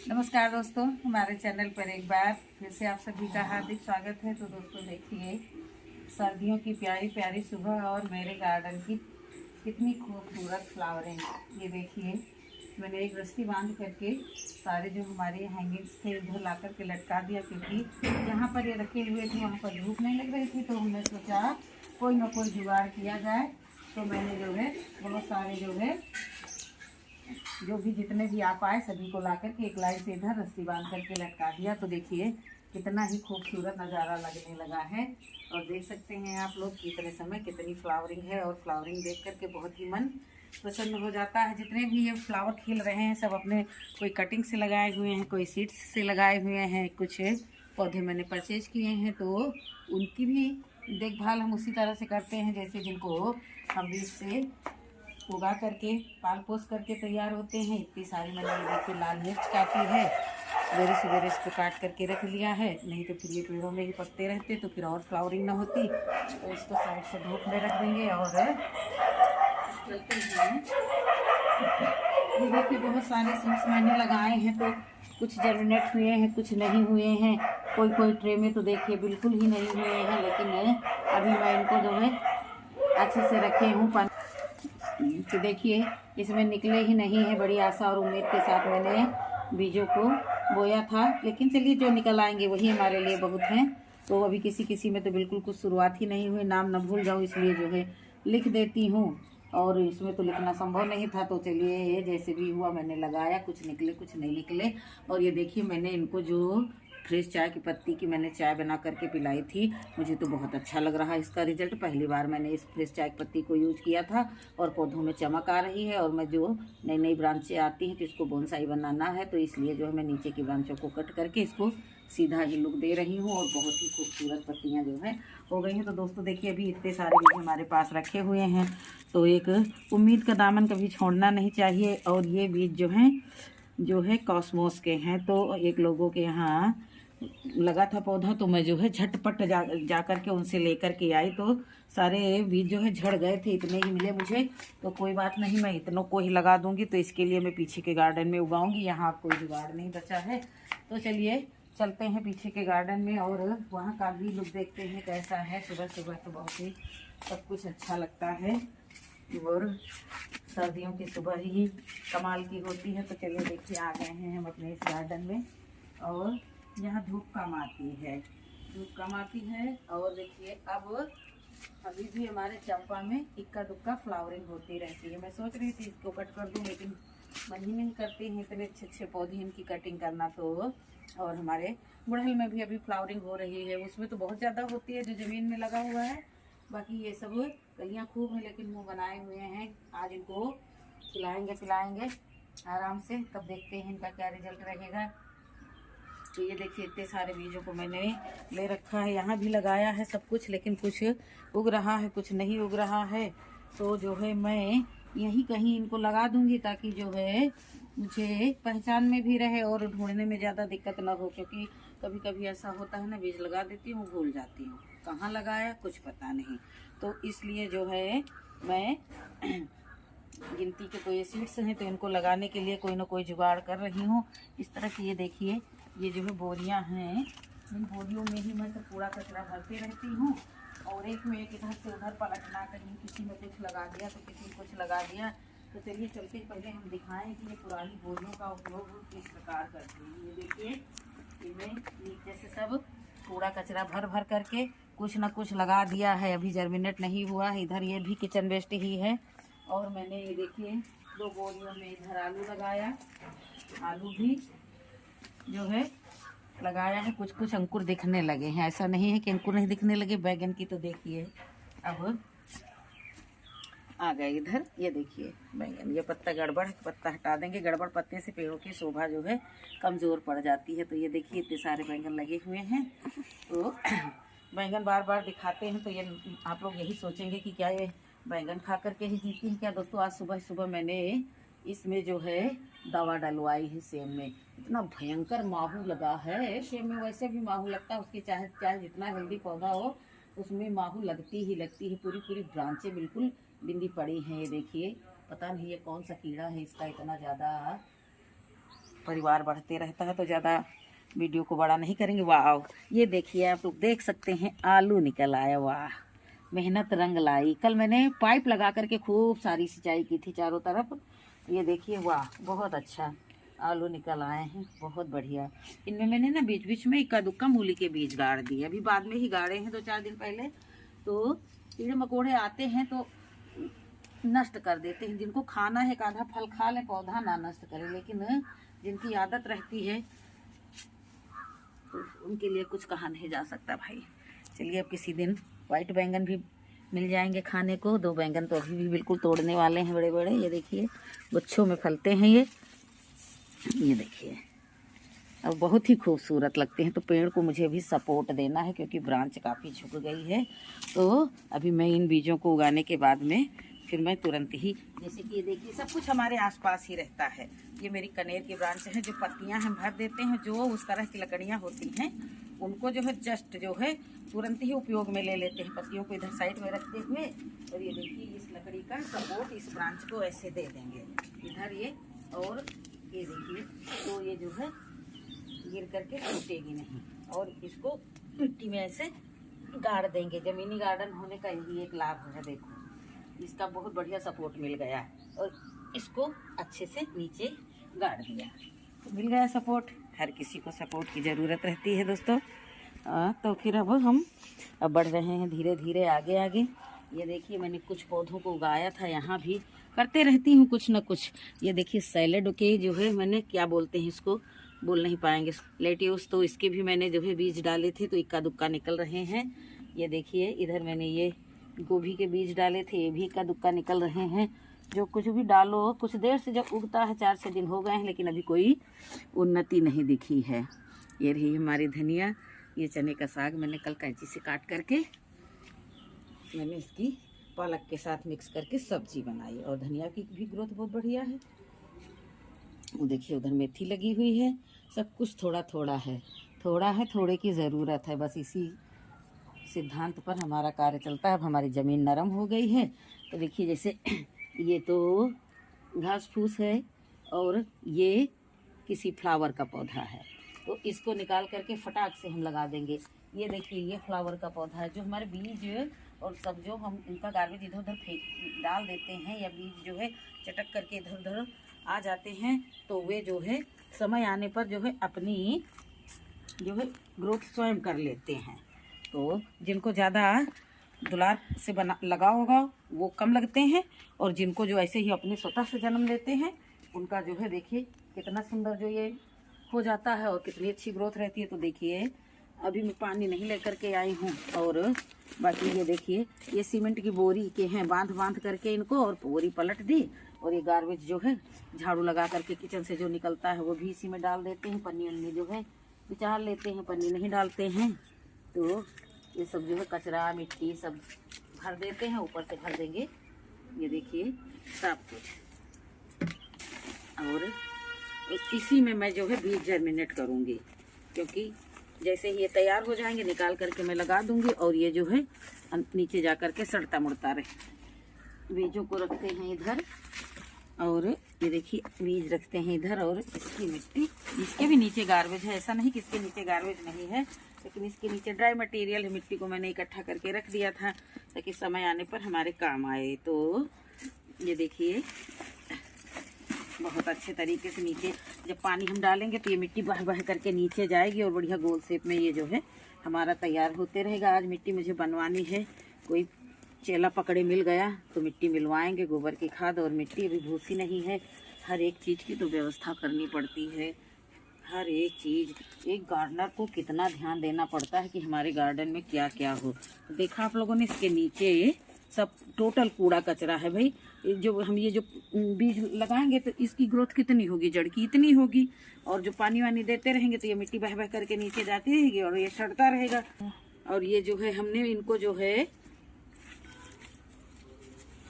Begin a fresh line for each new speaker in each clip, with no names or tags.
नमस्कार दोस्तों, हमारे चैनल पर एक बार फिर से आप सभी का हार्दिक स्वागत है। तो दोस्तों देखिए, सर्दियों की प्यारी प्यारी सुबह और मेरे गार्डन की कितनी खूबसूरत फ्लावरिंग। ये देखिए, मैंने एक रस्सी बांध करके सारे जो हमारे हैंगिंग्स थे उधर ला करके लटका दिया, क्योंकि जहाँ पर ये रखे हुए थे वहाँ पर धूप नहीं लग रही थी। तो हमने सोचा कोई ना कोई जुगाड़ किया जाए। तो मैंने जो है बहुत सारे जो भी जितने भी आप आए सभी को ला करके एक लाइन से इधर रस्सी बांध करके लटका दिया। तो देखिए कितना ही खूबसूरत नज़ारा लगने लगा है। और देख सकते हैं आप लोग कि इतने समय कितनी फ्लावरिंग है, और फ्लावरिंग देख करके बहुत ही मन प्रसन्न हो जाता है। जितने भी ये फ्लावर खिल रहे हैं सब अपने कोई कटिंग से लगाए हुए हैं, कोई सीड्स से लगाए हुए हैं, कुछ पौधे मैंने परचेज किए हैं। तो उनकी भी देखभाल हम उसी तरह से करते हैं जैसे जिनको हम बीज से उगा करके पाल पोस करके तैयार होते हैं। इतनी सारी मैंने ये देखिए लाल मिर्च काटी है, सवेरे सवेरे इसको काट करके रख लिया है, नहीं तो फिर ये पेड़ों में ही पकते रहते तो फिर और फ्लावरिंग ना होती। तो इसको साइड से धूप में रख देंगे और चलते हैं। ये देखिए बहुत सारे सीड्स मैंने लगाए हैं, तो कुछ जर्मिनेट हुए हैं, कुछ नहीं हुए हैं। कोई कोई ट्रे में तो देखिए बिल्कुल ही नहीं हुए हैं, लेकिन अभी मैं इनको जो है अच्छे से रखे हूँ। तो देखिए इसमें निकले ही नहीं है। बड़ी आशा और उम्मीद के साथ मैंने बीजों को बोया था, लेकिन चलिए जो निकल आएंगे वही हमारे लिए बहुत हैं। तो अभी किसी किसी में तो बिल्कुल कुछ शुरुआत ही नहीं हुई, नाम न भूल जाऊँ इसलिए जो है लिख देती हूँ। और इसमें तो लिखना संभव नहीं था। तो चलिए ये जैसे भी हुआ मैंने लगाया, कुछ निकले कुछ नहीं निकले। और ये देखिए मैंने इनको जो फ्रेश चाय की पत्ती की मैंने चाय बना करके पिलाई थी, मुझे तो बहुत अच्छा लग रहा है इसका रिजल्ट। पहली बार मैंने इस फ्रेश चाय की पत्ती को यूज किया था और पौधों में चमक आ रही है। और मैं जो नई नई ब्रांचें आती हैं तो इसको बोनसाई बनाना है, तो इसलिए जो है मैं नीचे की ब्रांचों को कट करके इसको सीधा ही लुक दे रही हूँ। और बहुत ही खूबसूरत पत्तियाँ जो है हो गई हैं। तो दोस्तों देखिए अभी इतने सारे बीज हमारे पास रखे हुए हैं, तो एक उम्मीद का दामन कभी छोड़ना नहीं चाहिए। और ये बीज जो है कॉस्मोस के हैं। तो एक लोगों के यहाँ लगा था पौधा, तो मैं जो है झटपट जा करके उनसे लेकर के आई। तो सारे बीज जो है झड़ गए थे, इतने ही मिले मुझे। तो कोई बात नहीं, मैं इतनों को ही लगा दूंगी। तो इसके लिए मैं पीछे के गार्डन में उगाऊंगी, यहाँ कोई जुगाड़ नहीं बचा है। तो चलिए चलते हैं पीछे के गार्डन में और वहाँ का भी लुक देखते हैं कैसा है। सुबह सुबह तो बहुत ही सब कुछ अच्छा लगता है और सर्दियों की सुबह ही कमाल की होती है। तो चलिए देखिए आ गए हैं हम अपने इस गार्डन में, और यहाँ धूप कम आती है, धूप कम आती है। और देखिए अब अभी भी हमारे चंपा में इक्का दुक्का फ्लावरिंग होती रहती है। मैं सोच रही थी इसको कट कर दूं, लेकिन मन ही नहीं करती हैं इतने अच्छे अच्छे पौधे इनकी कटिंग करना। तो और हमारे गुड़हल में भी अभी फ्लावरिंग हो रही है, उसमें तो बहुत ज़्यादा होती है जो ज़मीन में लगा हुआ है। बाकी ये सब कलियाँ खूब हैं, लेकिन मुँह बनाए हुए हैं। आज इनको खिलाएंगे पिलाएंगे आराम से, तब देखते हैं इनका क्या रिजल्ट रहेगा। तो ये देखिए इतने सारे बीजों को मैंने ले रखा है, यहाँ भी लगाया है सब कुछ, लेकिन कुछ उग रहा है कुछ नहीं उग रहा है। तो जो है मैं यहीं कहीं इनको लगा दूंगी, ताकि जो है मुझे पहचान में भी रहे और ढूंढने में ज़्यादा दिक्कत ना हो। क्योंकि कभी कभी ऐसा होता है ना, बीज लगा देती हूँ भूल जाती हूँ कहाँ लगाया कुछ पता नहीं। तो इसलिए जो है मैं गिनती के कोई सीड्स हैं तो इनको लगाने के लिए कोई ना कोई जुगाड़ कर रही हूँ। इस तरह की ये देखिए ये जो है बोरियां हैं, इन बोरियों में ही मैं तो कूड़ा कचरा भरती रहती हूँ। और एक में एक इधर से उधर पलटना, कहीं किसी में कुछ लगा दिया तो किसी में कुछ लगा दिया। तो चलिए चलते पहले हम दिखाएं कि ये पुरानी बोरियों का उपयोग किस प्रकार करते हैं। ये देखिए इनमें नीचे से सब कूड़ा कचरा भर भर करके कुछ ना कुछ लगा दिया है, अभी जर्मिनेट नहीं हुआ है। इधर ये भी किचन वेस्ट ही है। और मैंने ये देखिए 2 बोरियों में इधर आलू लगाया, आलू भी जो है लगाया है। कुछ कुछ अंकुर दिखने लगे हैं, ऐसा नहीं है कि अंकुर नहीं दिखने लगे। बैगन की तो देखिए अब आ गए इधर, ये देखिए बैंगन। ये पत्ता गड़बड़ है, पत्ता हटा देंगे। गड़बड़ पत्ते से पेड़ों की शोभा जो है कमज़ोर पड़ जाती है। तो ये देखिए इतने सारे बैंगन लगे हुए हैं। तो बैंगन बार बार दिखाते हैं तो ये आप लोग यही सोचेंगे कि क्या ये बैंगन खा करके ही जीती है क्या। दोस्तों आज सुबह सुबह मैंने इसमें जो है दवा डलवाई है सेम में। इतना भयंकर माहू लगा है सेम में, वैसे भी माहू लगता है उसकी, चाहे चाहे जितना हेल्दी पौधा हो उसमें माहू लगती ही लगती है। पूरी पूरी ब्रांचें बिल्कुल बिंदी पड़ी हैं। ये देखिए पता नहीं ये कौन सा कीड़ा है, इसका इतना ज़्यादा परिवार बढ़ते रहता है तो ज़्यादा वीडियो को बड़ा नहीं करेंगे। वाह, ये देखिए आप लोग देख सकते हैं आलू निकल आया। वाह, मेहनत रंग लाई। कल मैंने पाइप लगा करके खूब सारी सिंचाई की थी चारों तरफ। ये देखिए, वाह बहुत अच्छा आलू निकल आए हैं, बहुत बढ़िया। इनमें मैंने ना बीच बीच में इक्का दुक्का मूली के बीज गाड़ दिए, अभी बाद में ही गाड़े हैं 2-4 दिन पहले। तो कीड़े मकोड़े आते हैं तो नष्ट कर देते हैं। जिनको खाना है एक आधा फल खा ले, पौधा ना नष्ट करे, लेकिन जिनकी आदत रहती है तो उनके लिए कुछ कहा नहीं जा सकता भाई। चलिए अब किसी दिन वाइट बैंगन भी मिल जाएंगे खाने को। 2 बैंगन तो अभी भी बिल्कुल तोड़ने वाले हैं, बड़े बड़े। ये देखिए गुच्छों में फलते हैं ये देखिए, अब बहुत ही खूबसूरत लगते हैं। तो पेड़ को मुझे भी सपोर्ट देना है क्योंकि ब्रांच काफ़ी झुक गई है। तो अभी मैं इन बीजों को उगाने के बाद में फिर मैं तुरंत ही, जैसे कि ये देखिए सब कुछ हमारे आसपास ही रहता है। ये मेरी कनेर की ब्रांच है, जो पत्तियां हम भर देते हैं, जो उस तरह की लकड़ियां होती हैं उनको जो है जस्ट जो है तुरंत ही उपयोग में ले लेते हैं। पत्तियों को इधर साइड में रखते हुए, और ये देखिए इस लकड़ी का सपोर्ट इस ब्रांच को ऐसे दे देंगे इधर ये, और ये देखिए तो ये जो है गिर करके टूटेगी नहीं। और इसको मिट्टी में ऐसे गाड़ देंगे। ज़मीनी गार्डन होने का यही एक लाभ है। देखो इसका बहुत बढ़िया सपोर्ट मिल गया और इसको अच्छे से नीचे गाड़ दिया तो मिल गया सपोर्ट। हर किसी को सपोर्ट की ज़रूरत रहती है दोस्तों। तो फिर अब हम बढ़ रहे हैं धीरे धीरे आगे आगे। ये देखिए मैंने कुछ पौधों को उगाया था, यहाँ भी करते रहती हूँ कुछ न कुछ। ये देखिए सैलेड के जो है मैंने, क्या बोलते हैं इसको, बोल नहीं पाएंगे, लेट्यूस, तो इसके भी मैंने जो है बीज डाले थे तो इक्का दुक्का निकल रहे हैं। ये देखिए इधर मैंने ये गोभी के बीज डाले थे, ये भी इक्का दुक्का निकल रहे हैं। जो कुछ भी डालो कुछ देर से जब उगता है, 4-6 दिन हो गए हैं, लेकिन अभी कोई उन्नति नहीं दिखी है। ये रही हमारी धनिया। ये चने का साग मैंने कल कैंची से काट करके मैंने इसकी पालक के साथ मिक्स करके सब्जी बनाई, और धनिया की भी ग्रोथ बहुत बढ़िया है। वो देखिए उधर मेथी लगी हुई है। सब कुछ थोड़ा थोड़ा है, थोड़े की ज़रूरत है, बस इसी सिद्धांत पर हमारा कार्य चलता है। अब हमारी ज़मीन नरम हो गई है तो देखिए जैसे ये तो घास फूस है और ये किसी फ्लावर का पौधा है, तो इसको निकाल करके फटाक से हम लगा देंगे। ये देखिए ये फ्लावर का पौधा है। जो हमारे बीज और सब जो हम इनका गार्बेज इधर उधर फेंक डाल देते हैं, या बीज जो है चटक करके इधर उधर आ जाते हैं, तो वे जो है समय आने पर जो है अपनी जो है ग्रोथ स्वयं कर लेते हैं। तो जिनको ज़्यादा दुलार से बना लगा होगा वो कम लगते हैं, और जिनको जो ऐसे ही अपने स्वतः से जन्म लेते हैं उनका जो है देखिए कितना सुंदर जो ये हो जाता है और कितनी अच्छी ग्रोथ रहती है। तो देखिए अभी मैं पानी नहीं लेकर के आई हूँ, और बाकी ये देखिए ये सीमेंट की बोरी के हैं, बांध करके इनको और बोरी पलट दी, और ये गार्बेज जो है झाड़ू लगा करके किचन से जो निकलता है वो भी इसी में डाल देते हैं। पन्नी उन्नी जो है बिचार लेते हैं, पन्नी नहीं डालते हैं। तो ये सब जो है कचरा मिट्टी सब भर देते हैं, ऊपर से भर देंगे ये देखिए सब कुछ, और इसी में मैं जो है बीज जर्मिनेट करूँगी, क्योंकि जैसे ही ये तैयार हो जाएंगे निकाल करके मैं लगा दूंगी, और ये जो है नीचे जा करके सड़ता मुड़ता रहे। बीजों को रखते हैं इधर, और ये देखिए बीज रखते हैं इधर, और इसकी मिट्टी, इसके भी नीचे गार्बेज है, ऐसा नहीं कि इसके नीचे गार्बेज नहीं है, लेकिन इसके नीचे ड्राई मटेरियल है। मिट्टी को मैंने इकट्ठा करके रख दिया था ताकि समय आने पर हमारे काम आए। तो ये देखिए बहुत अच्छे तरीके से नीचे जब पानी हम डालेंगे तो ये मिट्टी बह बह करके नीचे जाएगी, और बढ़िया गोल शेप में ये जो है हमारा तैयार होते रहेगा। आज मिट्टी मुझे बनवानी है, कोई चेला पकड़े मिल गया तो मिट्टी मिलवाएंगे, गोबर की खाद और मिट्टी। अभी भूसी नहीं है, हर एक चीज़ की तो व्यवस्था करनी पड़ती है। हर एक चीज़, एक गार्डनर को कितना ध्यान देना पड़ता है कि हमारे गार्डन में क्या क्या हो। देखा आप लोगों ने, इसके नीचे सब टोटल कूड़ा कचरा है भाई। जो हम ये जो बीज लगाएंगे तो इसकी ग्रोथ कितनी होगी, जड़ की इतनी होगी, और जो पानी वानी देते रहेंगे तो ये मिट्टी बह बह करके नीचे जाती रहेगी और ये सड़ता रहेगा। और ये जो है हमने इनको जो है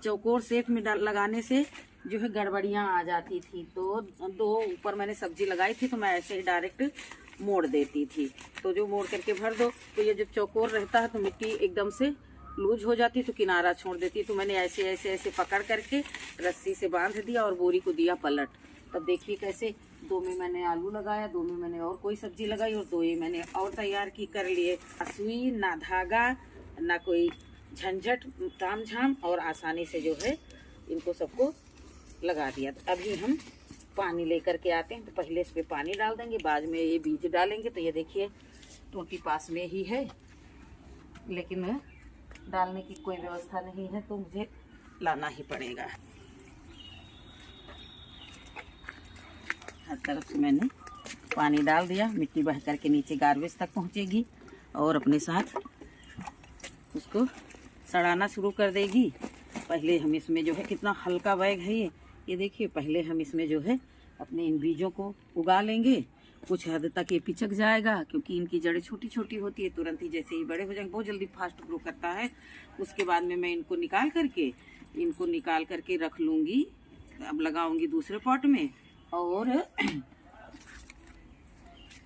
चौकोर शेप में लगाने से जो है गड़बड़ियाँ आ जाती थी। तो 2 ऊपर मैंने सब्जी लगाई थी तो मैं ऐसे ही डायरेक्ट मोड़ देती थी। तो जो मोड़ करके भर दो तो ये जब चौकोर रहता है तो मिट्टी एकदम से लूज हो जाती, तो किनारा छोड़ देती। तो मैंने ऐसे ऐसे ऐसे पकड़ करके रस्सी से बांध दिया और बोरी को दिया पलट। तब देखिए कैसे 2 में मैंने आलू लगाया, 2 में मैंने और कोई सब्जी लगाई और 2 ये मैंने और तैयार की कर लिए। सुई ना धागा ना कोई झंझट ताम झाम, और आसानी से जो है इनको सबको लगा दिया। तो अभी हम पानी लेकर के आते हैं। तो पहले इस पे पानी डाल देंगे, बाद में ये बीज डालेंगे। तो ये देखिए टोटी पास में ही है, लेकिन डालने की कोई व्यवस्था नहीं है तो मुझे लाना ही पड़ेगा। हर तरफ से मैंने पानी डाल दिया। मिट्टी बह करके नीचे गार्बेज तक पहुंचेगी और अपने साथ उसको सड़ाना शुरू कर देगी। पहले हम इसमें जो है, कितना हल्का बैग है ये देखिए, पहले हम इसमें जो है अपने इन बीजों को उगा लेंगे। कुछ हद तक ये पिचक जाएगा क्योंकि इनकी जड़ें छोटी छोटी होती है, तुरंत ही जैसे ही बड़े हो जाएंगे, बहुत जल्दी फास्ट ग्रो करता है। उसके बाद में मैं इनको निकाल करके रख लूँगी। अब लगाऊंगी दूसरे पॉट में, और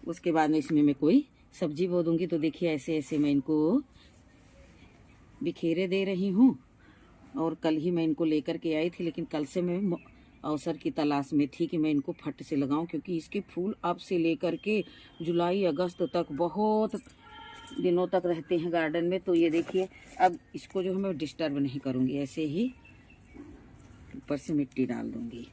उसके बाद में इसमें मैं कोई सब्जी बो दूंगी। तो देखिए ऐसे ऐसे मैं इनको बिखेरे दे रही हूँ। और कल ही मैं इनको लेकर के आई थी, लेकिन कल से मैं अवसर की तलाश में थी कि मैं इनको फट से लगाऊं, क्योंकि इसके फूल अब से लेकर के जुलाई अगस्त तक बहुत दिनों तक रहते हैं गार्डन में। तो ये देखिए अब इसको जो है मैं डिस्टर्ब नहीं करूँगी, ऐसे ही ऊपर से मिट्टी डाल दूँगी।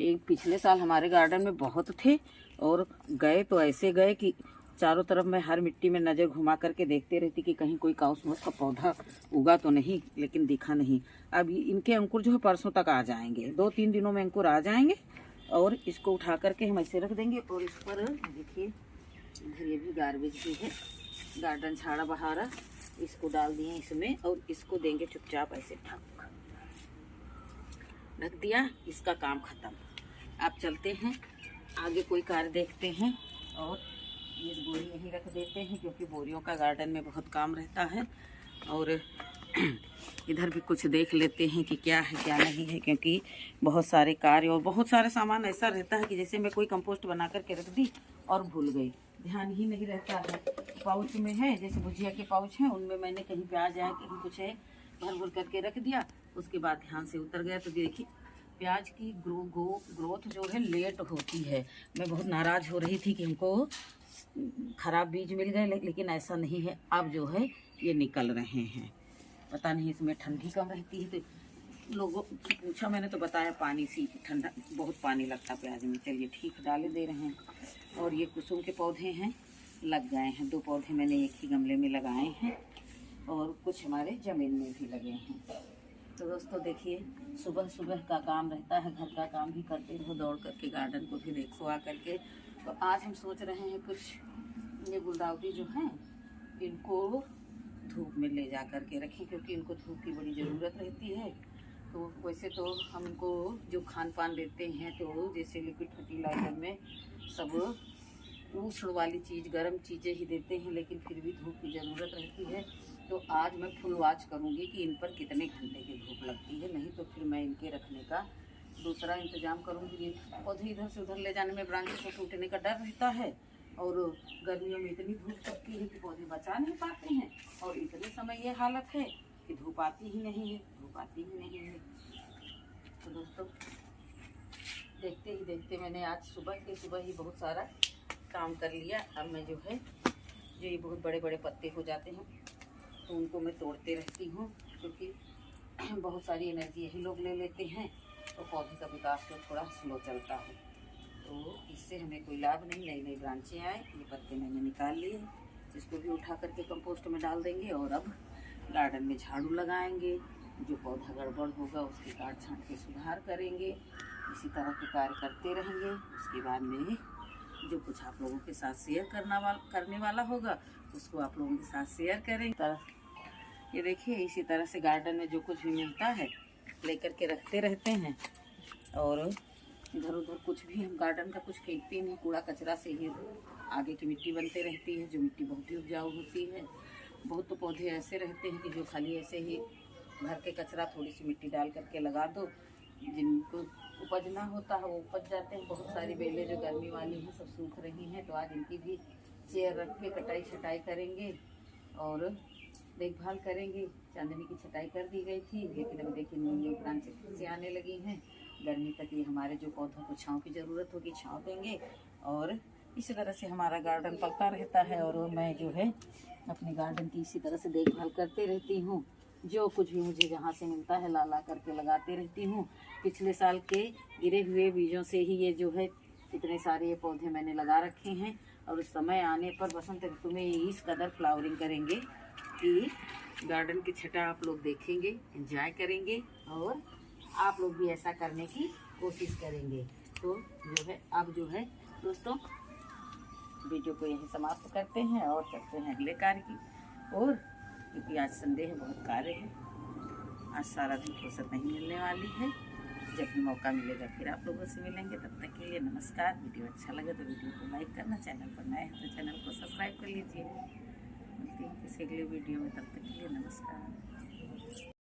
एक पिछले साल हमारे गार्डन में बहुत थे और गए तो ऐसे गए कि चारों तरफ मैं हर मिट्टी में नज़र घुमा करके देखते रहती कि कहीं कोई काउसमस का पौधा उगा तो नहीं, लेकिन दिखा नहीं। अब इनके अंकुर जो है परसों तक आ जाएंगे, 2-3 दिनों में अंकुर आ जाएंगे। और इसको उठा करके हम ऐसे रख देंगे। और इस पर देखिए इधर ये भी गार्बेज भी है, गार्डन झाड़ा बहारा, इसको डाल दिए इसमें और इसको देंगे चुपचाप ऐसे ढक दिया। इसका काम खत्म। आप चलते हैं आगे, कोई कार्य देखते हैं। और ये बोरी यहीं रख देते हैं क्योंकि बोरियों का गार्डन में बहुत काम रहता है। और इधर भी कुछ देख लेते हैं कि क्या है क्या नहीं है, क्योंकि बहुत सारे कार्य और बहुत सारे सामान ऐसा रहता है कि जैसे मैं कोई कंपोस्ट बना करके रख दी और भूल गई, ध्यान ही नहीं रहता है। पाउच में है, जैसे भुजिया के पाउच हैं, उनमें मैंने कहीं प्याज है कहीं कुछ है भर करके रख दिया। उसके बाद ध्यान से उतर गया। तो देखिए प्याज की ग्रोथ जो है लेट होती है। मैं बहुत नाराज़ हो रही थी कि हमको ख़राब बीज मिल गए, लेकिन ऐसा नहीं है। अब जो है ये निकल रहे हैं। पता नहीं इसमें ठंडी कम रहती है, तो लोगों से पूछा मैंने तो बताया पानी सी ठंडा, बहुत पानी लगता प्याज में। चलिए ठीक, डाले दे रहे हैं। और ये कुसुम के पौधे हैं, लग गए हैं। 2 पौधे मैंने एक ही गमले में लगाए हैं और कुछ हमारे ज़मीन में भी लगे हैं। तो दोस्तों देखिए सुबह सुबह का काम रहता है, घर का काम भी करते रहो, दौड़ करके गार्डन को भी देखो आ करके। तो आज हम सोच रहे हैं कुछ ये गुलदाउदी जो हैं इनको धूप में ले जा कर के रखें, क्योंकि इनको धूप की बड़ी ज़रूरत रहती है। तो वैसे तो हम इनको जो खान पान देते हैं, तो जैसे लिक्विड फर्टिलाइजर में सब उष्ण वाली चीज़, गर्म चीज़ें ही देते हैं, लेकिन फिर भी धूप की ज़रूरत रहती है। तो आज मैं फुल वॉच करूँगी कि इन पर कितने घंटे की धूप लगती है, नहीं तो फिर मैं इनके रखने का दूसरा इंतज़ाम करूँगी। ये पौधे इधर से उधर ले जाने में ब्रांचेस को टूटने का डर रहता है, और गर्मियों में इतनी धूप पड़ती है कि पौधे बचा नहीं पाते हैं। और इतने समय ये हालत है कि धूप आती ही नहीं है। तो दोस्तों देखते मैंने आज सुबह ही बहुत सारा काम कर लिया। अब मैं जो है जो ये बहुत बड़े बड़े पत्ते हो जाते हैं तो उनको मैं तोड़ते रहती हूँ, क्योंकि बहुत सारी एनर्जी यही लोग ले लेते हैं। तो पौधे का विकास तो थोड़ा स्लो चलता है, तो इससे हमें कोई लाभ नहीं। नई ब्रांचें आए, ये पत्ते मैंने निकाल लिए, इसको भी उठा करके कंपोस्ट में डाल देंगे। और अब गार्डन में झाड़ू लगाएंगे, जो पौधा गड़बड़ होगा उसकी काट छाँट के सुधार करेंगे। इसी तरह के कार्य करते रहेंगे। उसके बाद में जो कुछ आप लोगों के साथ शेयर करने वाला होगा उसको आप लोगों के साथ शेयर करेंगे। ये देखिए इसी तरह से गार्डन में जो कुछ भी मिलता है लेकर के रखते रहते हैं। और इधर उधर कुछ भी हम गार्डन का कुछ फेंकते नहीं, कूड़ा कचरा से ही आगे की मिट्टी बनते रहती है, जो मिट्टी बहुत ही उपजाऊ होती है। बहुत तो पौधे ऐसे रहते हैं कि जो खाली ऐसे ही भर के कचरा थोड़ी सी मिट्टी डाल करके लगा दो, जिनको उपजना होता है वो उपज जाते हैं। बहुत सारी बेलें जो गर्मी वाली हैं सब सूख रही हैं, तो आज इनकी भी चेयर रख के कटाई छटाई करेंगे और देखभाल करेंगे। चांदनी की छटाई कर दी गई थी, लेकिन अभी देखिए न्यू ब्रांचेस से आने लगी हैं। गर्मी तक ये हमारे जो पौधों को छांव की ज़रूरत होगी छांव देंगे। और इसी तरह से हमारा गार्डन पलता रहता है और मैं जो है अपने गार्डन की इसी तरह से देखभाल करते रहती हूँ। जो कुछ भी मुझे जहाँ से मिलता है ला करके लगाते रहती हूँ। पिछले साल के गिरे हुए बीजों से ही ये जो है इतने सारे ये पौधे मैंने लगा रखे हैं। और उस समय आने पर बसंत ऋतु में इस कदर फ्लावरिंग करेंगे कि गार्डन की छटा आप लोग देखेंगे, एंजॉय करेंगे और आप लोग भी ऐसा करने की कोशिश करेंगे। तो जो है अब जो है दोस्तों वीडियो को यहीं समाप्त करते हैं और करते हैं अगले कार्य की। और क्योंकि आज संडे है, बहुत कार्य है, आज सारा दिन फुर्सत नहीं मिलने वाली है। जब भी मौका मिलेगा फिर आप लोगों से मिलेंगे। तब तक के लिए नमस्कार। वीडियो अच्छा लगे तो वीडियो को लाइक करना, चैनल पर नए हैं तो चैनल को सब्सक्राइब कर लीजिए। मिलती हूँ किसी अगले वीडियो में, तब तक के लिए नमस्कार।